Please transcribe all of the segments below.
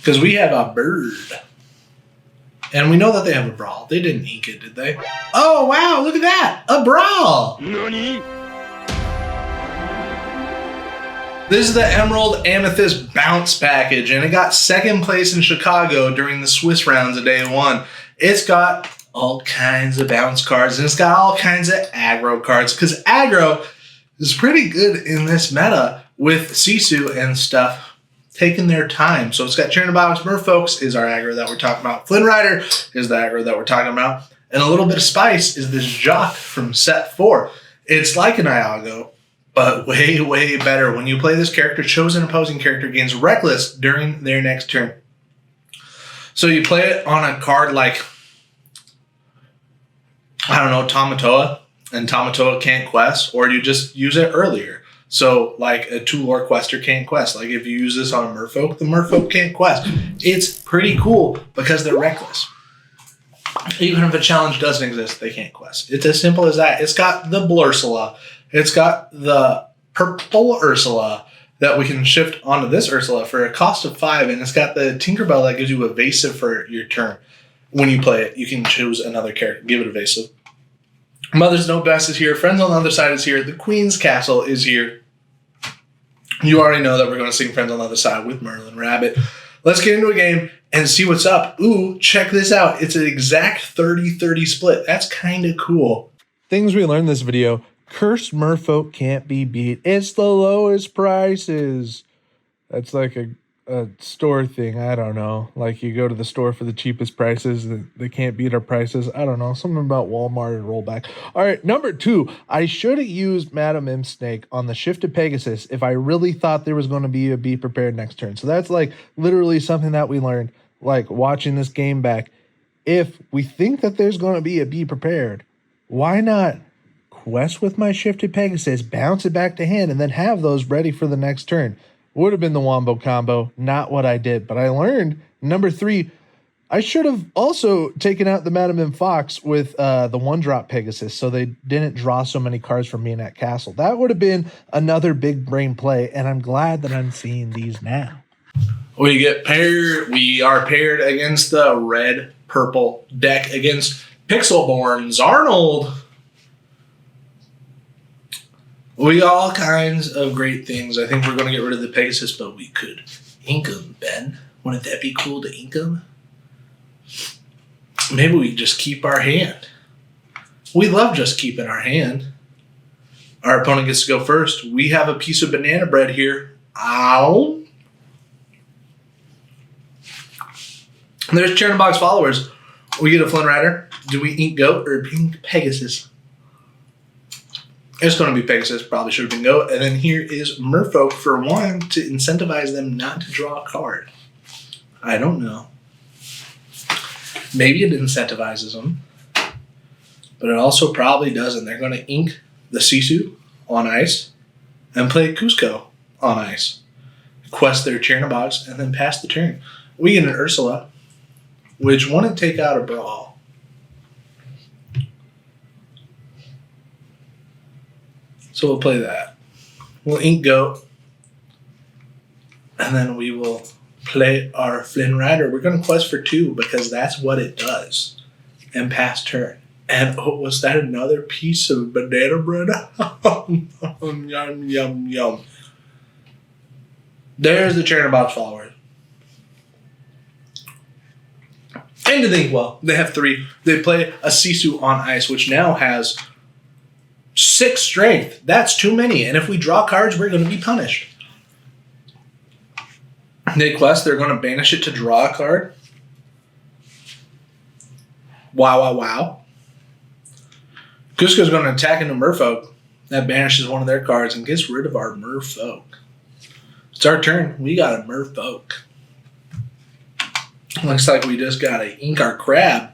Because we have a bird. And we know that they have a brawl. They didn't ink it, did they? Oh, wow, look at that. A brawl. Nani? This is the Emerald Amethyst Bounce Package, and it got second place in Chicago during the Swiss rounds of day one. It's got all kinds of bounce cards, and it's got all kinds of aggro cards, because aggro is pretty good in this meta with Sisu and stuff taking their time. So it's got Chernobog, Merfolk is our aggro that we're talking about. Flynn Rider is the aggro that we're talking about. And a little bit of spice is this Jock from set 4. It's like an Iago, but way, way better. When you play this character, chosen opposing character gains Reckless during their next turn. So you play it on a card like, I don't know, Tamatoa, and Tamatoa can't quest, or you just use it earlier. So, like a 2-lore quester can't quest. Like if you use this on a Merfolk, the Merfolk can't quest. It's pretty cool because they're reckless. Even if a challenge doesn't exist, they can't quest. It's as simple as that. It's got the Blursula. It's got the purple Ursula that we can shift onto this Ursula for a cost of 5. And it's got the Tinkerbell that gives you evasive for your turn. When you play it, you can choose another character, give it evasive. Mother's No Best is here. Friends on the Other Side is here. The Queen's Castle is here. You already know that we're going to sing Friends on the Other Side with Merlin Rabbit. Let's get into a game and see what's up. Ooh, check this out. It's an exact 30-30 split. That's kind of cool. Things we learned in this video. Cursed Merfolk can't be beat. It's the lowest prices. That's like a store thing. I don't know. Like you go to the store for the cheapest prices. They can't beat our prices. I don't know. Something about Walmart and rollback. All right, number 2. I should have used Madam M Snake on the Shifted Pegasus if I really thought there was going to be a Be Prepared next turn. So that's like literally something that we learned, like watching this game back. If we think that there's going to be a Be Prepared, why not quest with my Shifted Pegasus, bounce it back to hand, and then have those ready for the next turn? Would have been the Wombo combo, not what I did. But I learned, number 3, I should have also taken out the Madam M Fox with the 1-drop Pegasus so they didn't draw so many cards from me in that castle. That would have been another big brain play, and I'm glad that I'm seeing these now. We are paired against the red-purple deck against Pixelborn's Arnold. We got all kinds of great things. I think we're going to get rid of the Pegasus, but we could ink them, Ben. Wouldn't that be cool to ink them? Maybe we just keep our hand. We love just keeping our hand. Our opponent gets to go first. We have a piece of banana bread here. Ow. There's Chernobog's followers. We get a Flynn Rider. Do we ink Goat or ink Pegasus? It's going to be Pegasus. Probably should have been Goat. And then here is Merfolk for 1 to incentivize them not to draw a card. I don't know. Maybe it incentivizes them. But it also probably doesn't. They're going to ink the Sisu on ice and play Cusco on ice. Quest their Chernobogs and then pass the turn. We get an Ursula, which want to take out a Brawl. So we'll play that. We'll ink Goat. And then we will play our Flynn Rider. We're going to quest for 2 because that's what it does. And pass turn. And oh, was that another piece of banana bread? Yum, yum, yum. There's the Chernobog followers. And to think, well, they have 3. They play a Sisu on ice, which now has 6 strength. That's too many. And if we draw cards, we're going to be punished. They quest, they're going to banish it to draw a card. Wow, wow, wow. Cusco's going to attack into Merfolk. That banishes one of their cards and gets rid of our Merfolk. It's our turn. We got a Merfolk. Looks like we just got to ink our crab.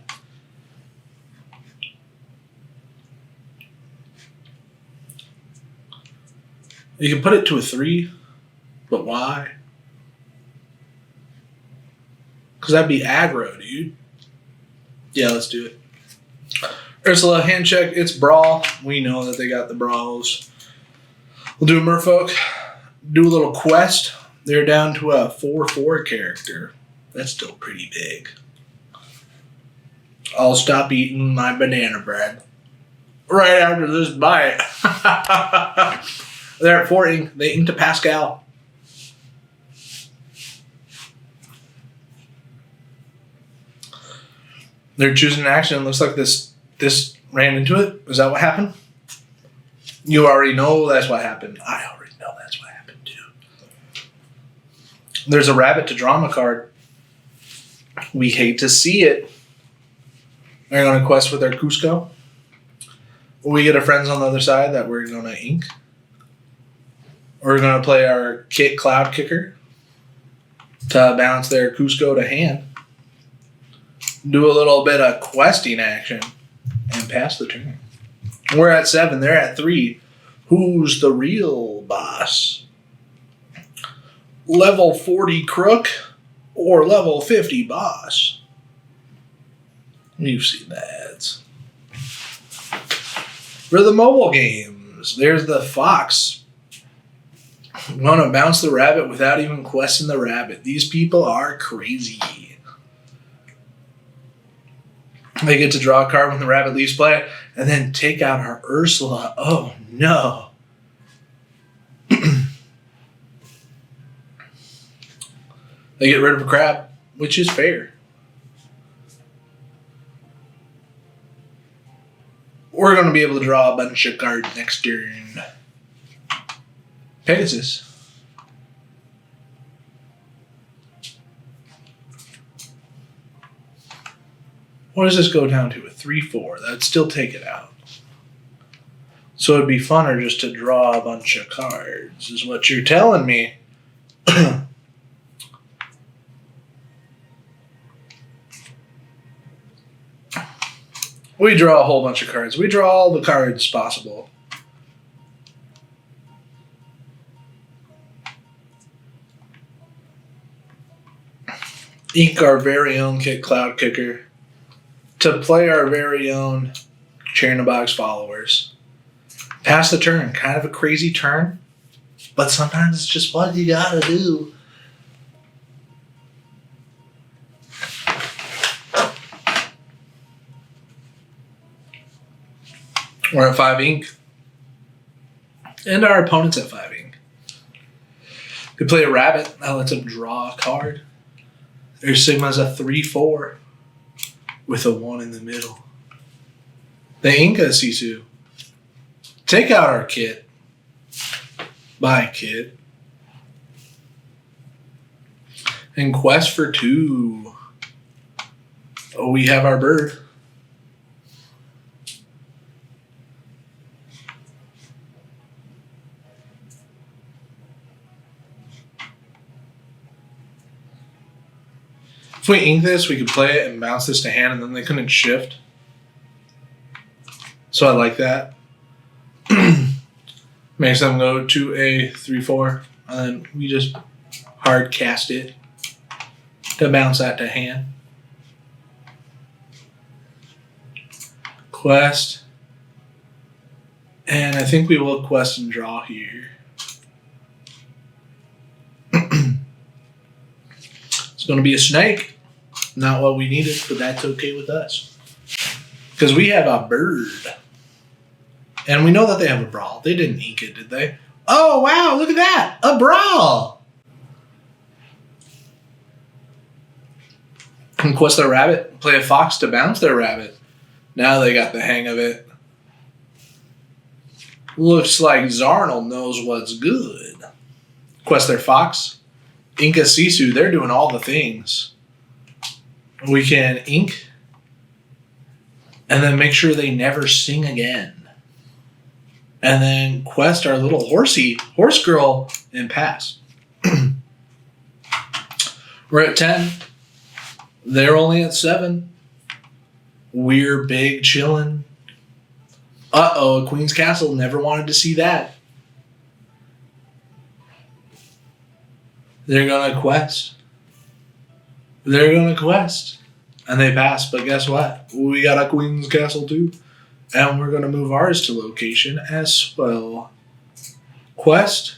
You can put it to a 3, but why? Because that'd be aggro, dude. Yeah, let's do it. Ursula, hand check. It's Brawl. We know that they got the Brawls. We'll do a Merfolk. Do a little quest. They're down to a 4/4 character. That's still pretty big. I'll stop eating my banana bread right after this bite. They're at 4 ink. They inked to Pascal. They're choosing an action. It looks like this ran into it. Is that what happened? You already know that's what happened. I already know that's what happened too. There's a rabbit to drama card. We hate to see it. They're going to quest with our Cusco. We get our friends on the other side that we're going to ink. We're going to play our Cloud Kicker to bounce their Cusco to hand. Do a little bit of questing action and pass the turn. We're at 7. They're at 3. Who's the real boss? Level 40 Crook or level 50 Boss? You've seen the ads. For the mobile games, there's the Fox. Want to bounce the rabbit without even questing the rabbit. These people are crazy. They get to draw a card when the rabbit leaves play, and then take out our Ursula. Oh, no. They get rid of a crab, which is fair. We're going to be able to draw a bunch of cards next turn. Pegasus. What does this go down to? A 3-4. That'd still take it out. So it'd be funner just to draw a bunch of cards, is what you're telling me. We draw a whole bunch of cards. We draw all the cards possible. Ink our very own Cloud Kicker to play our very own Chair in a Box followers. Pass the turn. Kind of a crazy turn, but sometimes it's just what you gotta do. We're at 5 ink. And our opponent's at 5 ink. We play a rabbit. That lets them draw a card. Their Sigma's a 3-4 with a 1 in the middle. The Inca Sisu. Take out our kit. Bye, kid. And quest for 2. Oh, we have our bird. If we ink this, we could play it and bounce this to hand, and then they couldn't shift. So I like that. Makes them go to a 3-4, and then we just hard cast it to bounce that to hand. Quest. And I think we will quest and draw here. It's going to be a snake. Not what we needed, but that's okay with us. Because we have a bird. And we know that they have a brawl. They didn't ink it, did they? Oh, wow, look at that. A brawl. Quest their rabbit. Play a fox to bounce their rabbit. Now they got the hang of it. Looks like Zarnel knows what's good. Quest their fox. Inca Sisu, they're doing all the things. We can ink and then make sure they never sing again. And then quest our little horse girl, and pass. We're at 10. They're only at 7. We're big chillin'. Uh-oh, Queen's Castle. Never wanted to see that. They're going to quest. They're going to quest. And they pass, but guess what? We got a Queen's Castle too. And we're going to move ours to location as well. Quest.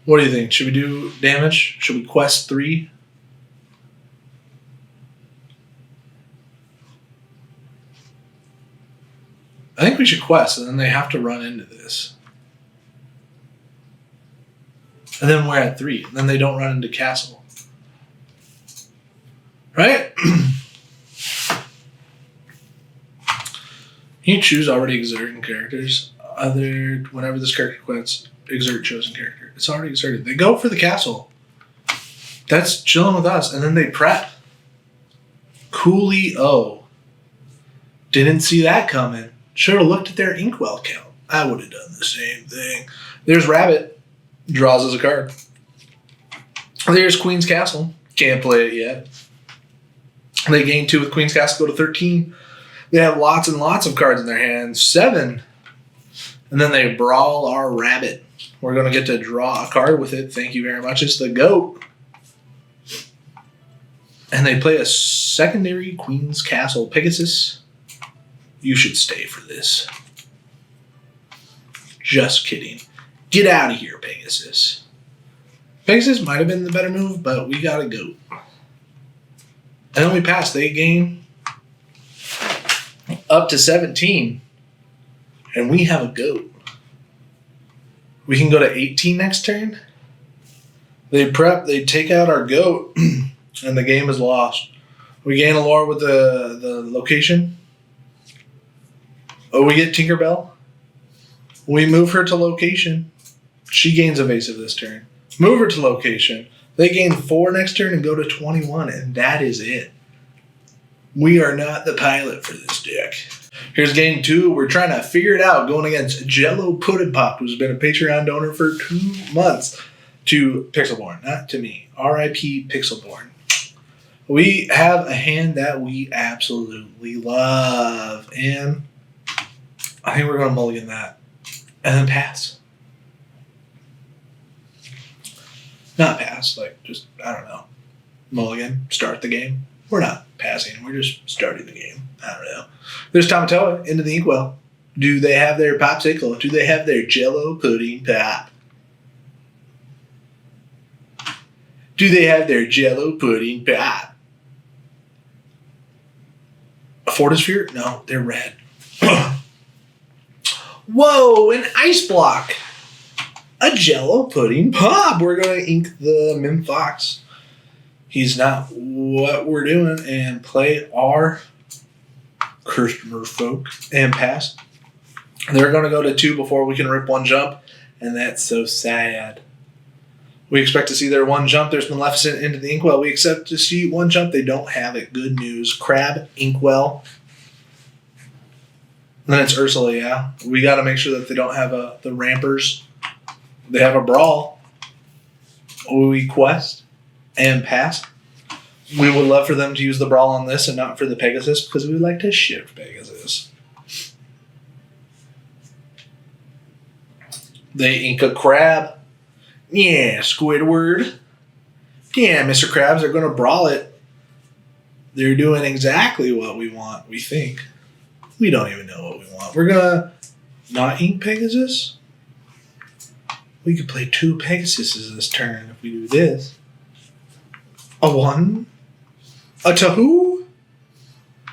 What do you think? Should we do damage? Should we quest 3? I think we should quest, and then they have to run into this. And then we're at 3. And then they don't run into castle. Right? You choose already exerting characters. Whenever this character quests, exert chosen character. It's already exerted. They go for the castle. That's chilling with us. And then they prep. Coolio. Didn't see that coming. Should have looked at their inkwell count. I would have done the same thing. There's Rabbit. Draws as a card. There's Queen's Castle. Can't play it yet. They gain 2 with Queen's Castle, go to 13. They have lots and lots of cards in their hands. 7. And then they brawl our Rabbit. We're going to get to draw a card with it. Thank you very much. It's the Goat. And they play a secondary Queen's Castle. Pegasus, you should stay for this. Just kidding. Get out of here, Pegasus. Pegasus might have been the better move, but we got a Goat. And then we pass. They gain up to 17. And we have a Goat. We can go to 18 next turn. They prep. They take out our Goat. And the game is lost. We gain a lore with the location. Oh, we get Tinkerbell. We move her to location. She gains evasive this turn. Move her to location. They gain 4 next turn and go to 21, and that is it. We are not the pilot for this deck. Here's game 2. We're trying to figure it out going against Jello Puddin' Pop, who's been a Patreon donor for 2 months, to Pixelborn, not to me. R.I.P. Pixelborn. We have a hand that we absolutely love, and I think we're going to mulligan that and then pass. Not pass, like just, I don't know. Mulligan, start the game. We're not passing, we're just starting the game. I don't know. There's Tamatoa into the inkwell. Do they have their popsicle? Do they have their Jello pudding pop? Do they have their Jello pudding pop? A Fortisphere? No, they're red. Whoa, an ice block. A Jello pudding pop. We're going to ink the Mimfox. He's not what we're doing, and play our Cursed Merfolk and pass. They're going to go to 2 before we can rip 1 jump, and that's so sad. We expect to see their 1 jump. There's Maleficent into the inkwell. We expect to see 1 jump. They don't have it. Good news. Crab, inkwell. And then it's Ursula, yeah. We got to make sure that they don't have the rampers. They have a brawl. We quest and pass. We would love for them to use the brawl on this and not for the Pegasus, because we would like to shift Pegasus. They ink a crab. Yeah, Squidward. Yeah, Mr. Krabs are going to brawl it. They're doing exactly what we want, we think. We don't even know what we want. We're going to not ink Pegasus. We could play 2 Pegasuses this turn if we do this. A 1. A Tahoo.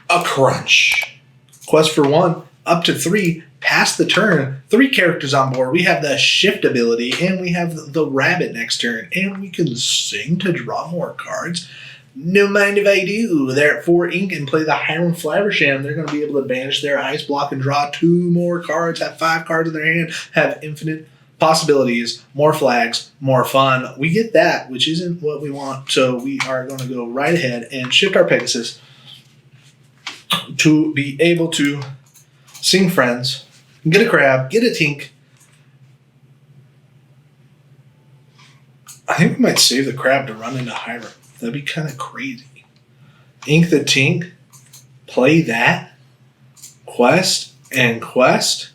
A Crunch. Quest for 1. Up to 3. Pass the turn. 3 characters on board. We have the shift ability, and we have the rabbit next turn, and we can sing to draw more cards. No mind if I do. They're at 4 ink and play the Hiram Flaversham. They're going to be able to banish their ice block and draw 2 more cards, have 5 cards in their hand, have infinite possibilities, more flags, more fun. We get that, which isn't what we want, so we are going to go right ahead and shift our Pegasus to be able to sing friends, get a crab, get a tink. I think we might save the crab to run into Hiram. That'd be kind of crazy. Ink the tink, play that, quest, and pass.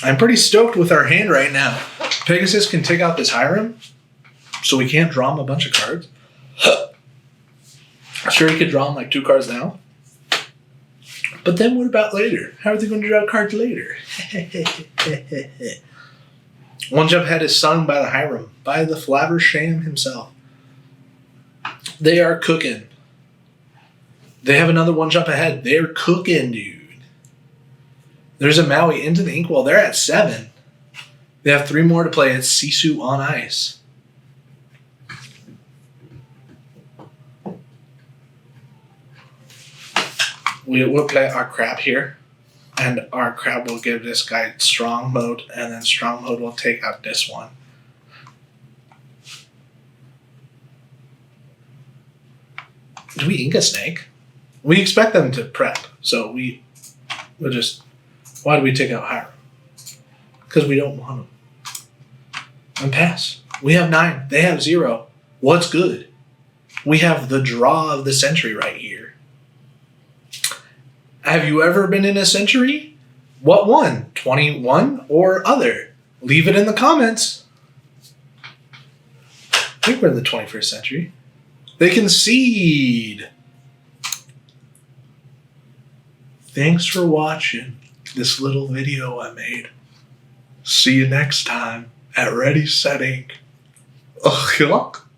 I'm pretty stoked with our hand right now. Pegasus can take out this Hiram, so we can't draw him a bunch of cards. Sure, he could draw him like 2 cards now. But then what about later? How are they going to draw cards later? 1 jump ahead is sung by the Hiram, by the Flaversham himself. They are cooking. They have another 1 jump ahead. They're cooking, dude. There's a Maui into the Inkwell. They're at 7. They have 3 more to play. It's Sisu on ice. We'll play our crab here. And our crab will give this guy strong mode. And then strong mode will take out this one. Do we ink a snake? We expect them to prep. So we'll just... Why do we take out Hiram? Because we don't want them. And pass. We have 9. They have 0. What's good? We have the draw of the century right here. Have you ever been in a century? What one? 21 or other? Leave it in the comments. I think we're in the 21st century. They concede. Thanks for watching this little video I made. See you next time at Ready, Set, Ink. Oh, good luck.